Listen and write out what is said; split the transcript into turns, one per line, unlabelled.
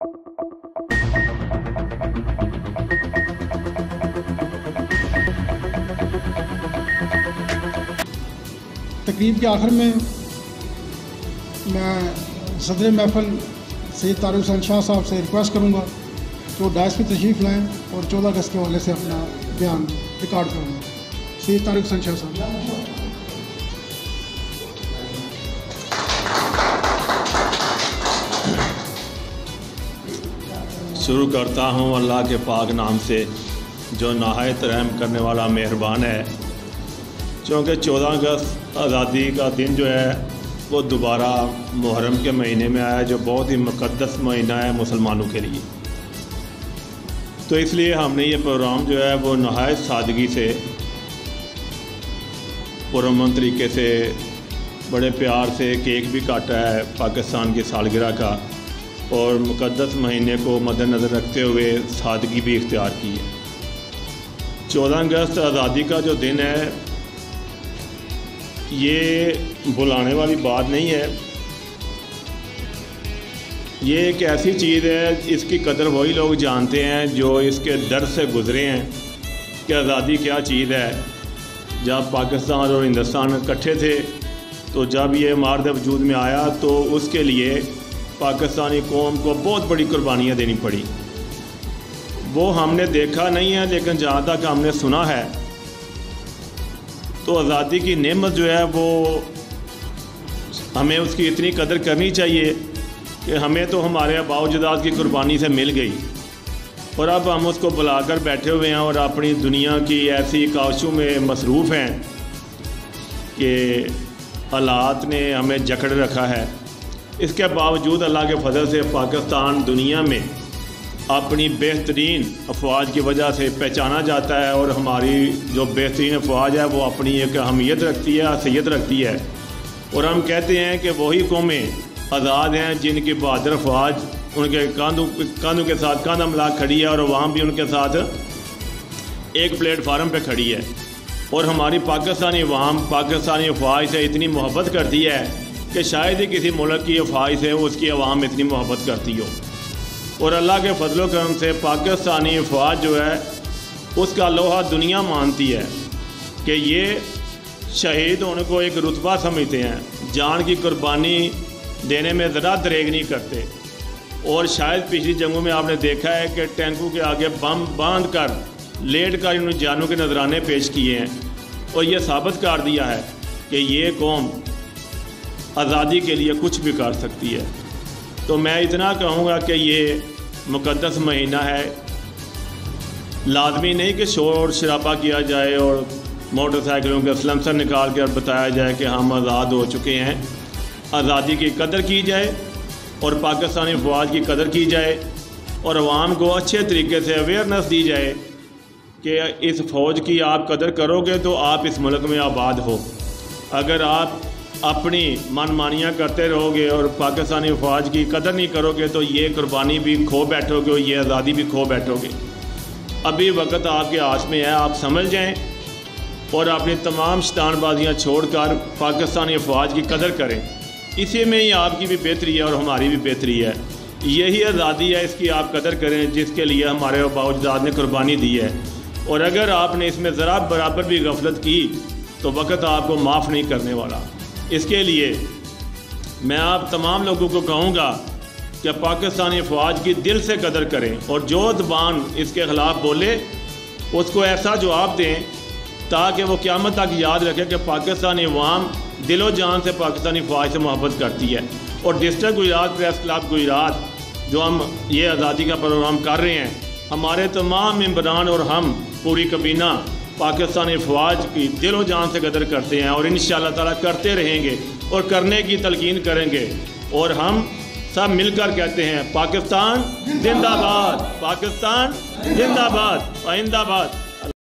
تقریب کے آخر میں صدر محفل سید طارق حسین شاہ صاحب سے ریکویسٹ کروں گا کہ وہ ڈائس پہ تشریف لائیں اور 14 اگست کے حوالے سے اپنا بیان ریکارڈ کروں گا. سید طارق حسین شاہ صاحب.
شروع کرتا ہوں اللہ کے پاک نام سے جو نہایت رحم کرنے والا مہربان ہے. چونکہ 14 اگست آزادی کا دن جو ہے وہ دوبارہ محرم کے مہینے میں آیا جو بہت ہی مقدس مہینہ ہے مسلمانوں کے لیے. تو اس لیے ہم نے یہ پروگرام جو ہے وہ نہایت سادگی سے پرامن طریقے سے بڑے پیار سے کیک بھی کاٹا ہے پاکستان کی سالگرہ کا اور مقدس مہینے کو مد نظر رکھتے ہوئے سادگی بھی اختیار کی ہے. 14 اگست آزادی کا جو دن ہے یہ بلانے والی بات نہیں ہے. یہ ایک ایسی چیز ہے اس کی قدر وہی لوگ جانتے ہیں جو اس کے درد سے گزرے ہیں کہ آزادی کیا چیز ہے. جب پاکستان اور ہندوستان اکٹھے تھے تو جب یہ مارد وجود میں آیا تو اس کے لیے پاکستانی قوم کو بہت بڑی قربانیاں دینی پڑی. وہ ہم نے دیکھا نہیں ہے لیکن جہاں تک ہم نے سنا ہے تو آزادی کی نعمت جو ہے وہ ہمیں اس کی اتنی قدر کرنی چاہیے کہ ہمیں تو ہمارے آباء و اجداد کی قربانی سے مل گئی اور اب ہم اس کو بلا کر بیٹھے ہوئے ہیں اور اپنی دنیا کی ایسی کاوشوں میں مصروف ہیں کہ حالات نے ہمیں جکڑ رکھا ہے. اس کے باوجود اللہ کے فضل سے پاکستان دنیا میں اپنی بہترین افواج کی وجہ سے پہچانا جاتا ہے اور ہماری جو بہترین افواج ہے وہ اپنی ایک اہمیت رکھتی ہے حیثیت رکھتی ہے اور ہم کہتے ہیں کہ وہی قومیں آزاد ہیں جن کی بہادر افواج ان کے کاندھوں کے ساتھ کاندھا ملا کھڑی ہے اور عوام بھی ان کے ساتھ ایک پلیٹ فارم پہ کھڑی ہے. اور ہماری پاکستانی عوام پاکستانی افواج سے اتنی محبت کرتی ہے کہ شاید ہی کسی ملک کی افواج سے اس کی عوام اتنی محبت کرتی ہو. اور اللہ کے فضل و کرم سے پاکستانی افواج جو ہے اس کا لوہا دنیا مانتی ہے کہ یہ شہید ہونے کو ایک رتبہ سمجھتے ہیں. جان کی قربانی دینے میں ذرا دریغ نہیں کرتے. اور شاید پچھلی جنگوں میں آپ نے دیکھا ہے کہ ٹینکوں کے آگے بم باندھ کر لیٹ کر انہوں نے جانوں کے نذرانے پیش کیے ہیں اور یہ ثابت کر دیا ہے کہ یہ قوم آزادی کے لیے کچھ بھی کر سکتی ہے. تو میں اتنا کہوں گا کہ یہ مقدس مہینہ ہے. لازمی نہیں کہ شور شرابہ کیا جائے اور موٹر سائیکلوں کے سلنسر نکال کر بتایا جائے کہ ہم آزاد ہو چکے ہیں. آزادی کی قدر کی جائے اور پاکستانی افواج کی قدر کی جائے اور عوام کو اچھے طریقے سے اویئرنیس دی جائے کہ اس فوج کی آپ قدر کرو گے تو آپ اس ملک میں آباد ہو. اگر آپ اپنی من مانیاں کرتے رہو گے اور پاکستانی افواج کی قدر نہیں کرو گے تو یہ قربانی بھی کھو بیٹھو گے اور یہ آزادی بھی کھو بیٹھو گے. ابھی وقت آپ کے ہاتھ میں ہے, آپ سمجھ جائیں اور اپنی تمام شیطان بازیاں چھوڑ کر پاکستانی افواج کی قدر کریں. اسی میں ہی آپ کی بھی بہتری ہے اور ہماری بھی بہتری ہے. یہی آزادی ہے, اس کی آپ قدر کریں جس کے لیے ہمارے آباء و اجداد نے قربانی دی ہے. اور اگر آپ نے اس میں ذرا برابر بھی غفلت کی تو وقت آپ کو معاف نہیں کرنے والا. اس کے لیے میں آپ تمام لوگوں کو کہوں گا کہ پاکستانی افواج کی دل سے قدر کریں اور جو زبان اس کے خلاف بولے اس کو ایسا جواب دیں تاکہ وہ قیامت تک یاد رکھے کہ پاکستانی عوام دل و جان سے پاکستانی افواج سے محبت کرتی ہے. اور district Gujarat press club Gujarat جو ہم یہ آزادی کا پروگرام کر رہے ہیں, ہمارے تمام ممبران اور ہم پوری کابینہ پاکستانی افواج کی دل و جان سے قدر کرتے ہیں اور انشاءاللہ تعالیٰ کرتے رہیں گے اور کرنے کی تلقین کریں گے. اور ہم سب مل کر کہتے ہیں پاکستان زندہ باد, پاکستان زندہ باد, آئندہ باد.